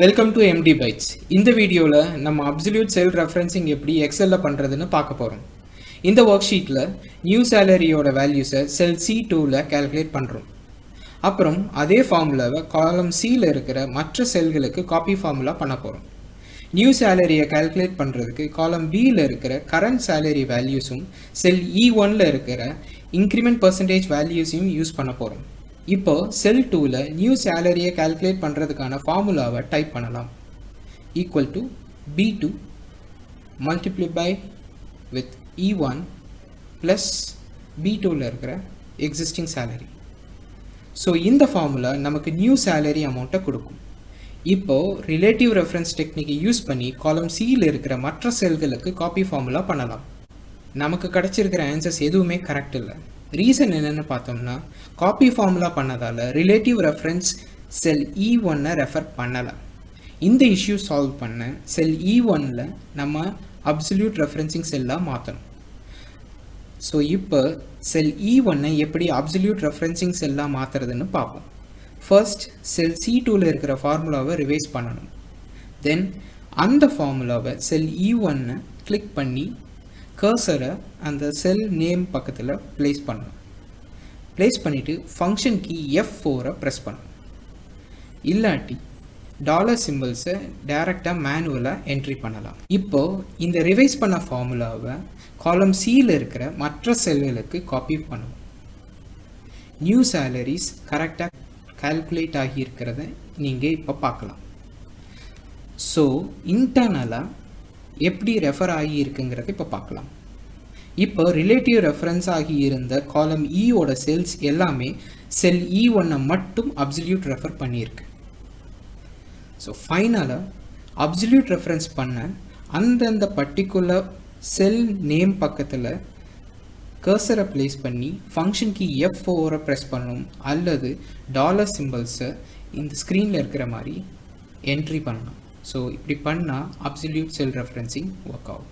Welcome to MD Bytes. இந்த வீடியோவில் நம்ம அப்சல்யூட் செல் ரெஃபரன்சிங் எப்படி எக்ஸலில் பண்ணுறதுன்னு பார்க்க போகிறோம். இந்த ஒர்க் ஷீட்டில் நியூ சேலரியோட வேல்யூஸை செல் C2ல் கால்குலேட் பண்ணுறோம். அப்புறம் அதே ஃபார்முலாவை காலம் Cயில் இருக்கிற மற்ற செல்களுக்கு காப்பி ஃபார்முலா பண்ண போகிறோம். நியூ சேலரியை கால்குலேட் பண்ணுறதுக்கு காலம் Bயில் இருக்கிற கரண்ட் சேலரி வேல்யூஸும் செல் E1ல் இருக்கிற இன்க்ரிமெண்ட் பர்சன்டேஜ் வேல்யூஸையும் யூஸ் பண்ண போகிறோம். இப்போ செல் 2ல நியூ சேலரியை கால்குலேட் பண்ணுறதுக்கான ஃபார்முலாவை டைப் பண்ணலாம். Equal to B2 multiply by with E1 plus B2ல இருக்கிற எக்ஸிஸ்டிங் சேலரி. ஸோ இந்த ஃபார்முலா நமக்கு நியூ சேலரி அமௌண்ட்டை கொடுக்கும். இப்போ ரிலேட்டிவ் ரெஃபரன்ஸ் டெக்னிக்கை யூஸ் பண்ணி காலம் Cயில் இருக்கிற மற்ற செல்களுக்கு காப்பி ஃபார்முலா பண்ணலாம். நமக்கு கிடச்சிருக்கிற ஆன்சர்ஸ் எதுவுமே கரெக்ட் இல்லை. ரீசன் என்னென்னு பார்த்தோம்னா, காப்பி ஃபார்முலா பண்ணதால் relative reference cell E1 refer பண்ணலை. இந்த இஷ்யூ சால்வ் பண்ண செல் E1ல் நம்ம அப்சல்யூட் ரெஃபரன்சிங் செல்லாக மாற்றணும். ஸோ இப்போ செல் E1 எப்படி அப்சல்யூட் ரெஃபரன்சிங் செல்லாக மாற்றுறதுன்னு பார்ப்போம். ஃபர்ஸ்ட் செல் C2ல் இருக்கிற ஃபார்முலாவை ரிவைஸ் பண்ணணும். தென் அந்த ஃபார்முலாவை செல் E1 கிளிக் பண்ணி கர்சரை அந்த செல் நேம் பக்கத்தில் ப்ளேஸ் பண்ணணும். ப்ளேஸ் பண்ணிவிட்டு ஃபங்க்ஷன் கீ F4 ப்ரெஸ் பண்ணணும். இல்லாட்டி டாலர் சிம்பிள்ஸை டைரெக்டாக மேனுவலாக என்ட்ரி பண்ணலாம். இப்போது இந்த ரிவைஸ் பண்ண ஃபார்முலாவை காலம் Cயில் இருக்கிற மற்ற செல்களுக்கு காப்பி பண்ணுவோம். நியூ சேலரிஸ் கரெக்டாக கால்குலேட் ஆகியிருக்கிறத நீங்கள் இப்போ பார்க்கலாம். ஸோ இன்டர்னலாக எப்படி ரெஃபர் ஆகியிருக்குங்கிறத இப்போ பார்க்கலாம். இப்போ ரிலேட்டிவ் ரெஃபரன்ஸ் ஆகியிருந்த காலம் ஈயோட செல்ஸ் எல்லாமே செல் E1 மட்டும் அப்சல்யூட் ரெஃபர் பண்ணியிருக்கு. ஸோ ஃபைனலாக அப்சல்யூட் ரெஃபரன்ஸ் பண்ண அந்தந்த பர்டிகுலர் செல் நேம் பக்கத்தில் கர்சரை ப்ளேஸ் பண்ணி ஃபங்க்ஷன் கீ F4 ப்ரெஸ் பண்ணணும், அல்லது டாலர் சிம்பிள்ஸை இந்த ஸ்க்ரீனில் இருக்கிற மாதிரி என்ட்ரி பண்ணணும். ஸோ இப்படி பண்ணால் அப்சல்யூட் செல் ரெஃபரன்சிங் ஒர்க் ஆகும்.